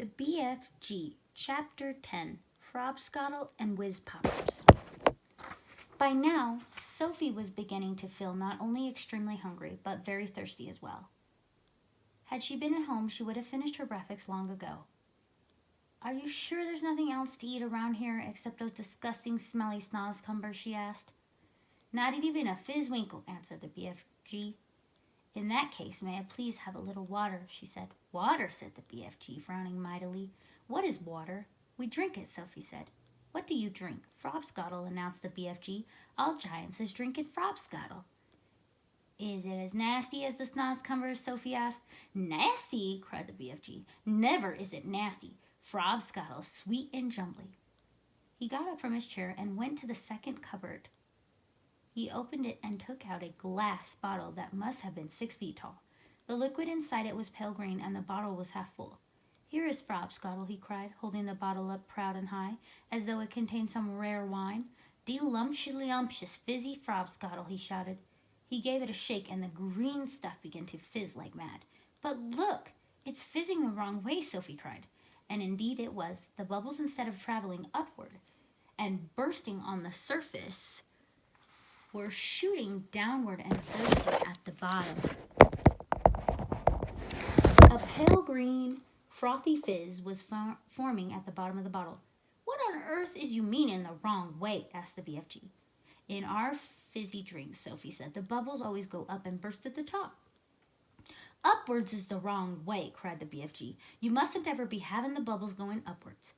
The BFG, Chapter 10, Frobscottle and Whiz Poppers. By now, Sophie was beginning to feel not only extremely hungry, but very thirsty as well. Had she been at home, she would have finished her breakfast long ago. "Are you sure there's nothing else to eat around here except those disgusting, smelly SNACSTV.com?" she asked. "Not even a fizzwinkle," answered the BFG. "In that case, may I please have a little water?" she said. "Water?" said the BFG, frowning mightily. "What is water?" "We drink it," Sophie said. "What do you drink?" "Frobscottle," announced the BFG. "All giants is drinking Frobscottle." "Is it as nasty as the SNACSTV.com?" Sophie asked. "Nasty?" cried the BFG. "Never is it nasty. Frobscottle, sweet and jumbly." He got up from his chair and went to the second cupboard. He opened it and took out a glass bottle that must have been 6 feet tall. The liquid inside it was pale green, and the bottle was half full. "Here is Frobscottle," he cried, holding the bottle up proud and high, as though it contained some rare wine. "Delumptious fizzy Frobscottle," he shouted. He gave it a shake, and the green stuff began to fizz like mad. "But look, it's fizzing the wrong way," Sophie cried. And indeed it was. The bubbles, instead of traveling upward and bursting on the surface, were shooting downward and bursting at the bottom. A pale green, frothy fizz was forming at the bottom of the bottle. "What on earth is you mean in the wrong way?" asked the BFG. "In our fizzy drinks," Sophie said, "the bubbles always go up and burst at the top." "Upwards is the wrong way," cried the BFG. "You mustn't ever be having the bubbles going upwards.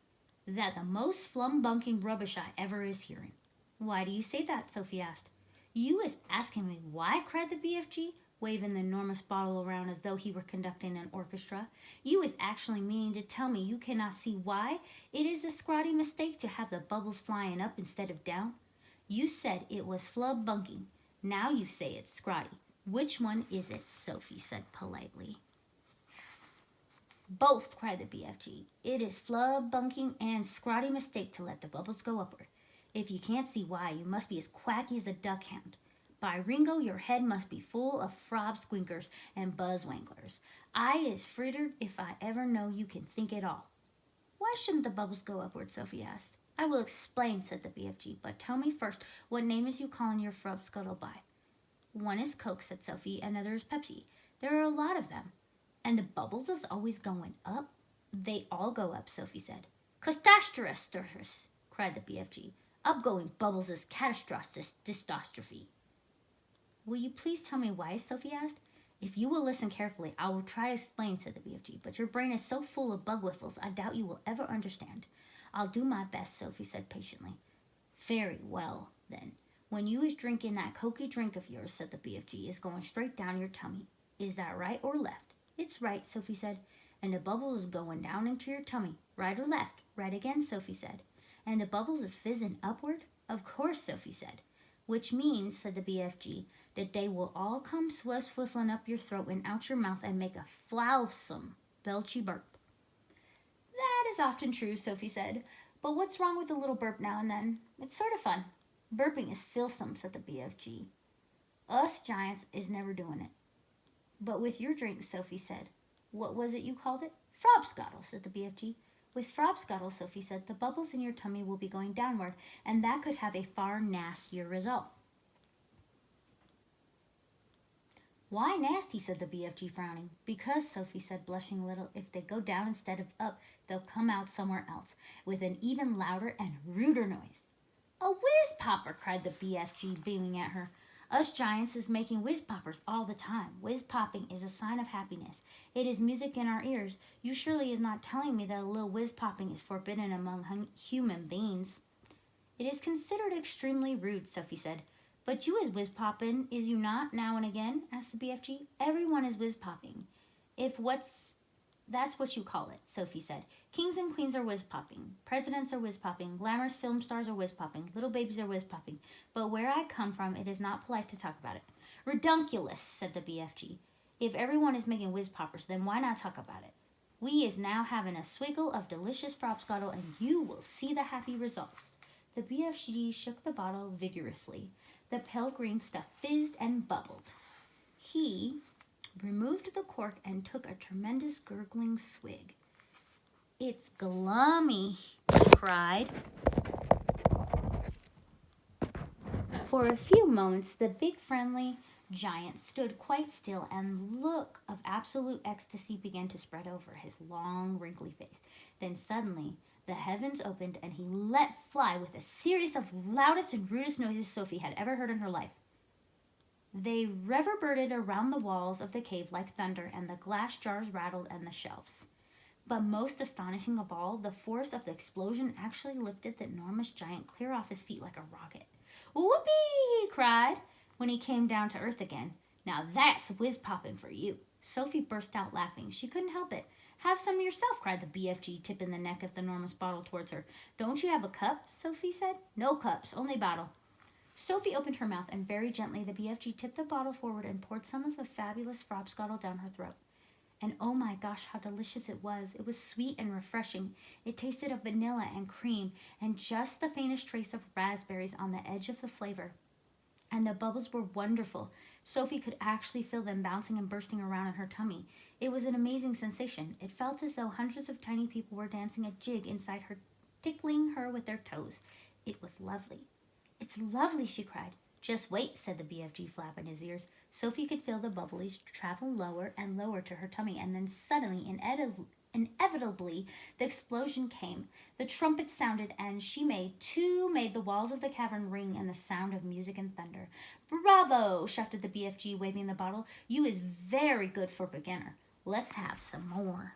That the most flumbunking rubbish I ever is hearing." "Why do you say that?" Sophie asked. "You is asking me why?" cried the BFG, waving the enormous bottle around as though he were conducting an orchestra. "You is actually meaning to tell me you cannot see why it is a scrawty mistake to have the bubbles flying up instead of down? You said it was flubbunking. Now you say it's scrawty. Which one is it?" Sophie said politely. "Both," cried the BFG. "It is flubbunking and scrawty mistake to let the bubbles go upward. If you can't see why, you must be as quacky as a duckhound. By Ringo, your head must be full of frobsquinkers and buzzwanglers. I is frittered if I ever know you can think at all." "Why shouldn't the bubbles go upward?" Sophie asked. "I will explain," said the BFG, "but tell me first what name is you calling your Frobscottle by?" "One is Coke," said Sophie, "another is Pepsi. There are a lot of them." "And the bubbles is always going up?" "They all go up," Sophie said. "Catastrophe!" cried the BFG. "Upgoing bubbles is catastrophe. "Will you please tell me why?" Sophie asked. "If you will listen carefully, I will try to explain," said the BFG. "But your brain is so full of bug whiffles, I doubt you will ever understand." "I'll do my best," Sophie said patiently. "Very well, then. When you is drinking that cokey drink of yours," said the BFG, "is going straight down your tummy. Is that right or left?" "It's right," Sophie said. "And the bubbles is going down into your tummy. Right or left?" "Right again," Sophie said. "And the bubbles is fizzing upward?" "Of course," Sophie said. "Which means," said the BFG, "that they will all come swizzling up your throat and out your mouth and make a flowsome, belchy burp." "That is often true," Sophie said. "But what's wrong with a little burp now and then? It's sort of fun." "Burping is filsome," said the BFG. "Us giants is never doing it." "But with your drink," Sophie said. "What was it you called it?" "Frobscottle," said the BFG. "With Frobscottle," Sophie said, "the bubbles in your tummy will be going downward, and that could have a far nastier result." "Why nasty?" said the BFG, frowning. "Because," Sophie said, blushing a little, "if they go down instead of up, they'll come out somewhere else, with an even louder and ruder noise." "A whiz popper!" cried the BFG, beaming at her. "Us giants is making whiz poppers all the time. Whiz popping is a sign of happiness. It is music in our ears. You surely is not telling me that a little whiz popping is forbidden among human beings." "It is considered extremely rude," Sophie said. "But you is whiz popping, is you not, now and again?" asked the BFG. "Everyone is whiz popping. That's what you call it," Sophie said. "Kings and queens are whiz popping. Presidents are whiz popping. Glamorous film stars are whiz popping. Little babies are whiz popping. But where I come from, it is not polite to talk about it." "Redunculous," said the BFG. "If everyone is making whiz poppers, then why not talk about it? We is now having a swiggle of delicious Frobscottle, and you will see the happy results." The BFG shook the bottle vigorously. The pale green stuff fizzed and bubbled. He removed the cork and took a tremendous gurgling swig. It's glummy, she cried. For a few moments, the big friendly giant stood quite still, and look of absolute ecstasy began to spread over his long, wrinkly face. Then suddenly, the heavens opened, and he let fly with a series of loudest and rudest noises Sophie had ever heard in her life. They reverberated around the walls of the cave like thunder, and the glass jars rattled and the shelves. But most astonishing of all, the force of the explosion actually lifted the enormous giant clear off his feet like a rocket. Whoopee! He cried when he came down to earth again. Now that's whiz-popping for you. Sophie burst out laughing. She couldn't help it. Have some yourself, cried the BFG, tipping the neck of the enormous bottle towards her. Don't you have a cup? Sophie said. No cups, only bottle. Sophie opened her mouth, and very gently the BFG tipped the bottle forward and poured some of the fabulous frobscottle down her throat. And oh my gosh, how delicious it was. It was sweet and refreshing. It tasted of vanilla and cream and just the faintest trace of raspberries on the edge of the flavor. And the bubbles were wonderful. Sophie could actually feel them bouncing and bursting around in her tummy. It was an amazing sensation. It felt as though hundreds of tiny people were dancing a jig inside her, tickling her with their toes. It was lovely. It's lovely, she cried. Just wait, said the BFG, flapping his ears. Sophie could feel the bubblies travel lower and lower to her tummy, and then suddenly, inevitably, the explosion came. The trumpet sounded, and she made the walls of the cavern ring and the sound of music and thunder. Bravo, shouted the BFG, waving the bottle. You is very good for beginner. Let's have some more.